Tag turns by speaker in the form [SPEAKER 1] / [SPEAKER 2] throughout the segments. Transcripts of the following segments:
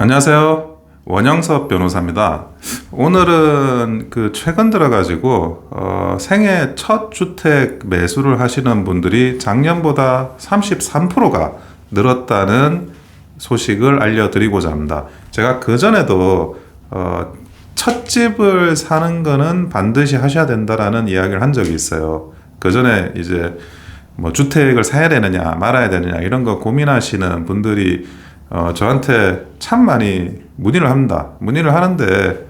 [SPEAKER 1] 안녕하세요. 원영섭 변호사입니다. 오늘은 최근 들어가지고 생애 첫 주택 매수를 하시는 분들이 작년보다 33%가 늘었다는 소식을 알려드리고자 합니다. 제가 그전에도 첫 집을 사는 거는 반드시 하셔야 된다라는 이야기를 한 적이 있어요. 그전에 이제 주택을 사야 되느냐 말아야 되느냐 이런 거 고민하시는 분들이 저한테 참 많이 문의를 합니다. 문의를 하는데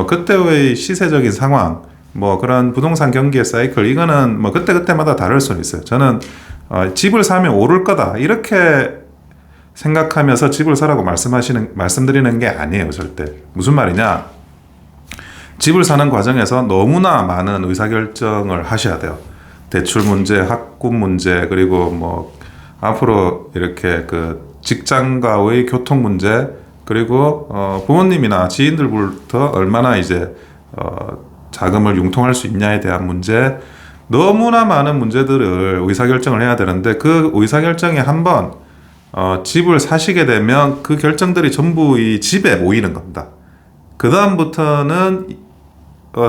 [SPEAKER 1] 그때의 시세적인 상황, 그런 부동산 경기의 사이클, 이거는 그때마다 다를 수는 있어요. 저는 집을 사면 오를 거다 이렇게 생각하면서 집을 사라고 말씀드리는 게 아니에요. 절대. 무슨 말이냐? 집을 사는 과정에서 너무나 많은 의사결정을 하셔야 돼요. 대출 문제, 학군 문제, 그리고 앞으로 이렇게 직장과의 교통 문제, 그리고 부모님이나 지인들부터 얼마나 이제 자금을 융통할 수 있냐에 대한 문제, 너무나 많은 문제들을 의사결정을 해야 되는데, 그 의사결정에 한번 집을 사시게 되면 그 결정들이 전부 이 집에 모이는 겁니다. 그 다음부터는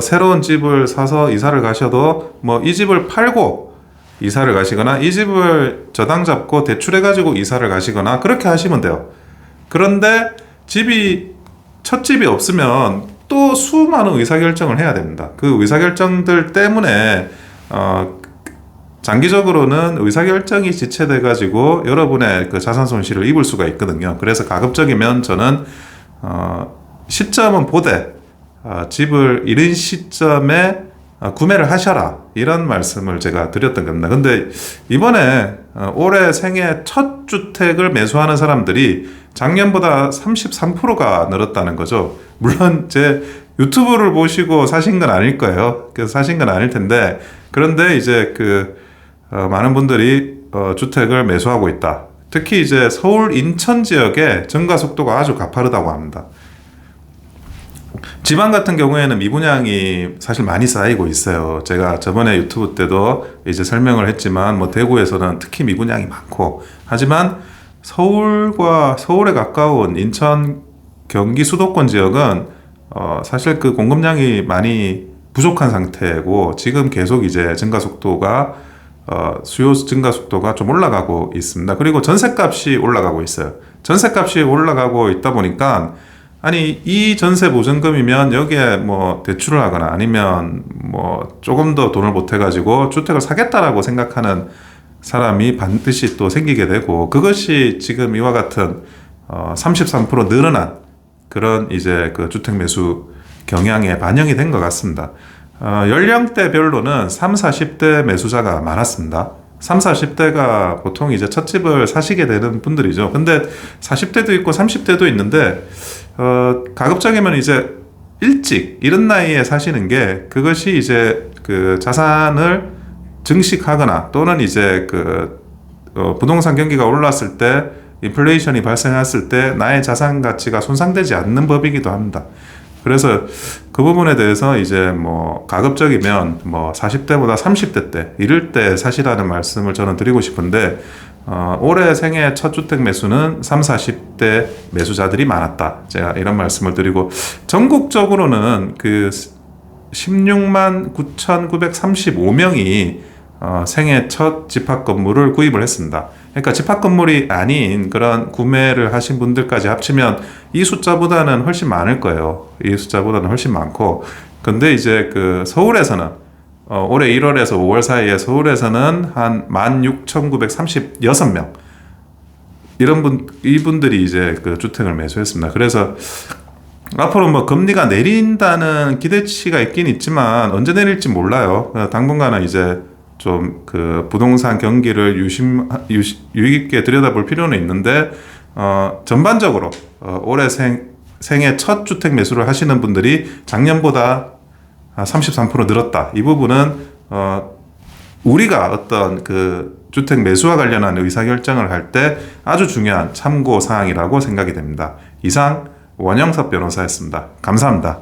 [SPEAKER 1] 새로운 집을 사서 이사를 가셔도 이 집을 팔고 이사를 가시거나 이 집을 저당 잡고 대출해가지고 이사를 가시거나 그렇게 하시면 돼요. 그런데 첫 집이 없으면 또 수많은 의사결정을 해야 됩니다. 그 의사결정들 때문에 장기적으로는 의사결정이 지체돼가지고 여러분의 자산 손실을 입을 수가 있거든요. 그래서 가급적이면 저는 시점은 보되 집을 이른 시점에 구매를 하셔라, 이런 말씀을 제가 드렸던 겁니다. 근데 이번에 올해 생애 첫 주택을 매수하는 사람들이 작년보다 33%가 늘었다는 거죠. 물론 제 유튜브를 보시고 사신 건 아닐 거예요. 그래서 사신 건 아닐 텐데, 그런데 이제 많은 분들이 주택을 매수하고 있다. 특히 이제 서울 인천 지역의 증가 속도가 아주 가파르다고 합니다. 지방 같은 경우에는 미분양이 사실 많이 쌓이고 있어요. 제가 저번에 유튜브 때도 이제 설명을 했지만 대구에서는 특히 미분양이 많고, 하지만 서울에 가까운 인천, 경기 수도권 지역은 사실 공급량이 많이 부족한 상태고, 지금 계속 이제 수요 증가 속도가 좀 올라가고 있습니다. 그리고 전셋값이 올라가고 있어요. 전셋값이 올라가고 있다 보니까, 이 전세 보증금이면 여기에 대출을 하거나 아니면 조금 더 돈을 보태가지고 주택을 사겠다라고 생각하는 사람이 반드시 또 생기게 되고, 그것이 지금 이와 같은 33% 늘어난 그런 이제 주택 매수 경향에 반영이 된 것 같습니다. 연령대별로는 30, 40대 매수자가 많았습니다. 30, 40대가 보통 이제 첫 집을 사시게 되는 분들이죠. 근데 40대도 있고 30대도 있는데, 가급적이면 이제 일찍 이른 나이에 사시는 게, 그것이 이제 자산을 증식하거나 또는 이제 부동산 경기가 올랐을 때, 인플레이션이 발생했을 때 나의 자산 가치가 손상되지 않는 법이기도 합니다. 그래서 그 부분에 대해서 이제 가급적이면 40대보다 30대 때, 이럴 때 사시라는 말씀을 저는 드리고 싶은데, 올해 생애 첫 주택 매수는 30, 40대 매수자들이 많았다. 제가 이런 말씀을 드리고, 전국적으로는 16만 9,935명이 생애 첫 집합 건물을 구입을 했습니다. 그러니까 집합 건물이 아닌 그런 구매를 하신 분들까지 합치면 이 숫자보다는 훨씬 많을 거예요. 이 숫자보다는 훨씬 많고, 근데 이제 서울에서는 올해 1월에서 5월 사이에 서울에서는 한 16,936명, 이분들이 이제 주택을 매수했습니다. 그래서 앞으로 금리가 내린다는 기대치가 있긴 있지만 언제 내릴지 몰라요. 당분간은 이제 좀 부동산 경기를 유의 깊게 들여다볼 필요는 있는데, 전반적으로 올해 생애 첫 주택 매수를 하시는 분들이 작년보다 33% 늘었다. 이 부분은 우리가 어떤 주택 매수와 관련한 의사결정을 할 때 아주 중요한 참고 사항이라고 생각이 됩니다. 이상 원영섭 변호사였습니다. 감사합니다.